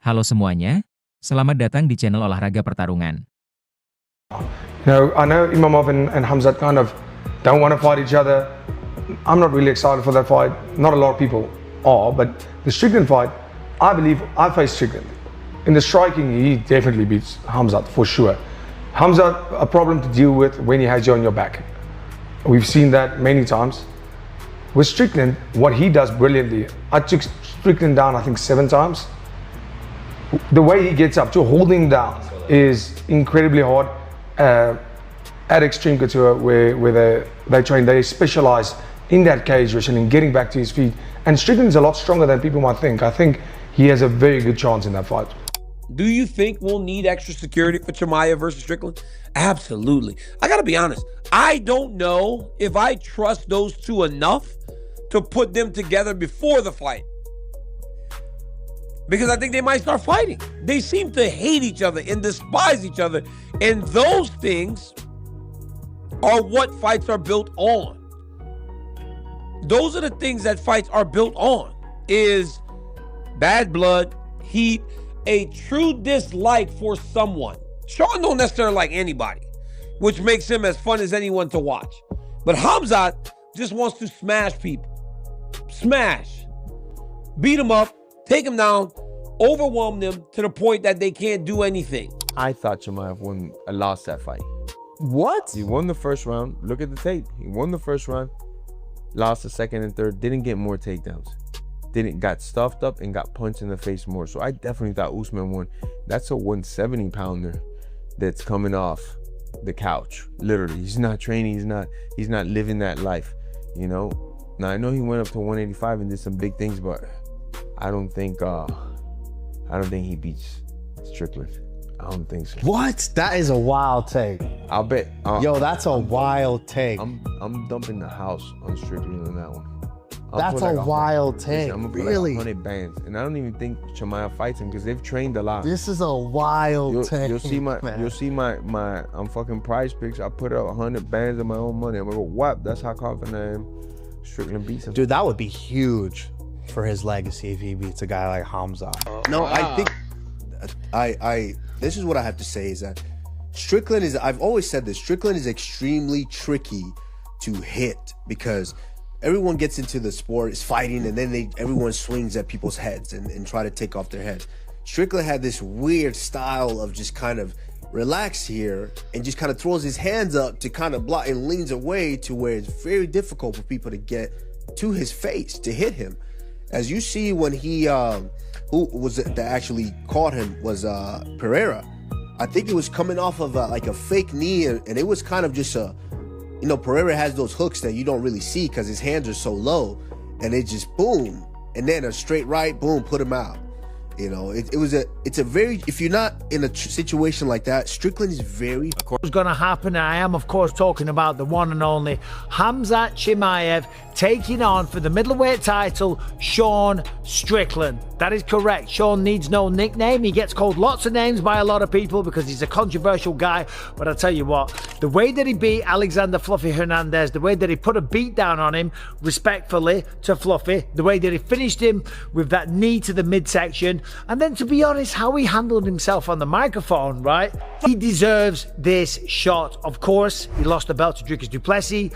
Halo semuanya, selamat datang di channel olahraga pertarungan. I know Imamov and Khamzat kind of don't want to fight each other. I'm not really excited for that fight. Not a lot of people are, but the Strickland fight, I believe I faced Strickland. In the striking, he definitely beats Khamzat for sure. Khamzat, a problem to deal with when he has you on your back. We've seen that many times. With Strickland, what he does brilliantly, I took Strickland down I think 7 times. The way he gets up to holding down is incredibly hard. At Extreme Couture, where they train, they specialize in that cage wrestling and getting back to his feet. And Strickland's a lot stronger than people might think. I think he has a very good chance in that fight. Do you think we'll need extra security for Chimaev versus Strickland? Absolutely. I gotta be honest, I don't know if I trust those two enough to put them together before the fight, because I think they might start fighting. They seem to hate each other and despise each other. And those things are what fights are built on. Those are the things that fights are built on, is bad blood, heat, a true dislike for someone. Sean don't necessarily like anybody, which makes him as fun as anyone to watch. But Khamzat just wants to smash people. Smash. Beat them up. Take him down, overwhelm them to the point that they can't do anything. I thought Chimaev lost that fight. What? He won the first round. Look at the tape. He won the first round, lost the second and third, didn't get more takedowns. Got stuffed up and got punched in the face more. So I definitely thought Usman won. That's a 170 pounder that's coming off the couch. Literally. He's not training, he's not living that life, you know? Now I know he went up to 185 and did some big things, but I don't think he beats Strickland. I don't think so. What? That is a wild take. I'll bet. Yo, that's a wild take. I'm dumping the house on Strickland on that one. That's a wild take. I'm gonna put really? like 100 bands, and I don't even think Chimaev fights him because they've trained a lot. This is a wild take. You'll see my I'm fucking prize picks. I put up 100 bands of my own money. I'm gonna go whap. That's how confident I am. Strickland beats him. Dude, that would be huge for his legacy if he beats a guy like Khamzat. No, I think this is what I have to say is that Strickland is, I've always said this, Strickland is extremely tricky to hit because everyone gets into the sport, is fighting, and then everyone swings at people's heads and try to take off their heads. Strickland had this weird style of just kind of relax here and just kind of throws his hands up to kind of block and leans away to where it's very difficult for people to get to his face to hit him. As you see when he, who was it that actually caught him was Pereira. I think it was coming off of like a fake knee, and it was kind of just Pereira has those hooks that you don't really see because his hands are so low, and it just boom, and then a straight right, boom, put him out. You know, it's a very, if you're not in a situation like that, Strickland is very. Of course, going to happen. I am, of course, talking about the one and only Khamzat Chimaev taking on for the middleweight title Sean Strickland. That is correct. Sean needs no nickname. He gets called lots of names by a lot of people because he's a controversial guy. But I'll tell you what, the way that he beat Alexander Fluffy Hernandez, the way that he put a beat down on him respectfully to Fluffy, the way that he finished him with that knee to the midsection, and then to be honest, how he handled himself on the microphone, right? He deserves this shot. Of course, he lost the belt to Dricus du Plessis.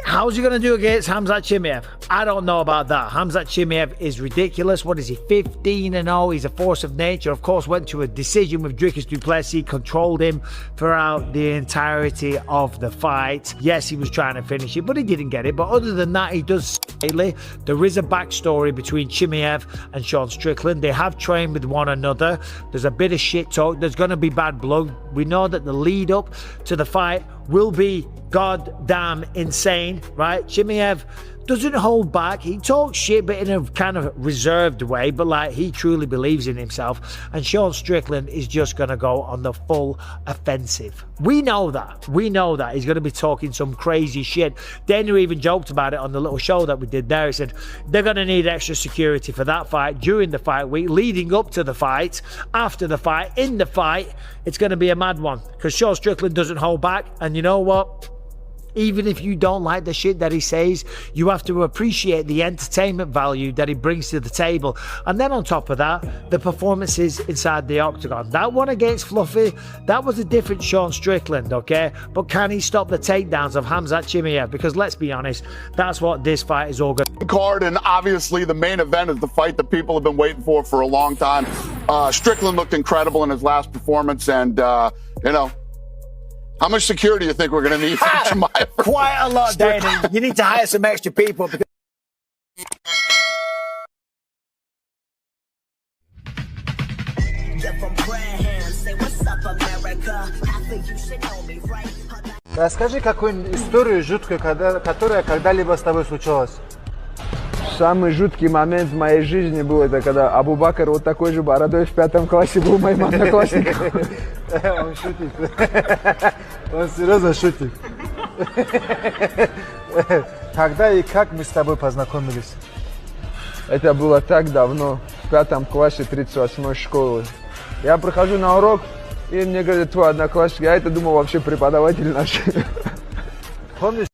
How's he going to do against Khamzat Chimaev? I don't know about that. Khamzat Chimaev is ridiculous. What is he, 15-0? He's a force of nature. Of course, went to a decision with Dricus du Plessis, controlled him throughout the entirety of the fight. Yes, he was trying to finish it, but he didn't get it. But other than that, he does slightly. There is a backstory between Chimaev and Sean Strickland. They have trained with one another. There's a bit of shit talk. There's going to be bad blood. We know that the lead up to the fight will be goddamn insane, right? Chimaev doesn't hold back. He talks shit, but in a kind of reserved way, but like he truly believes in himself. And Sean Strickland is just going to go on the full offensive. We know that. We know that. He's going to be talking some crazy shit. Dana even joked about it on the little show that we did there. He said they're going to need extra security for that fight, during the fight week, leading up to the fight, after the fight, in the fight. It's going to be a mad one because Sean Strickland doesn't hold back. And you know what? Even if you don't like the shit that he says, you have to appreciate the entertainment value that he brings to the table. And then on top of that, the performances inside the octagon. That one against Fluffy, that was a different Sean Strickland, okay? But can he stop the takedowns of Khamzat Chimaev? Because let's be honest, that's what this fight is all going to card, and obviously the main event is the fight that people have been waiting for a long time. Strickland looked incredible in his last performance, and you know, how much security do you think we're going to need from Chimaev? Quite a lot, Danny. You need to hire some extra people. Because Расскажи какую-нибудь историю жуткую, которая когда-либо с тобой случалась. Самый жуткий момент в моей жизни был, это когда Абу Бакр вот такой же бородой в 5 классе был моим одноклассником. Он шутит. Он серьезно шутит. Когда и как мы с тобой познакомились? Это было так давно, в 5 классе 38-й школы. Я прихожу на урок, и мне говорят, твой одноклассник, я это думал вообще преподаватель наш. Помнишь,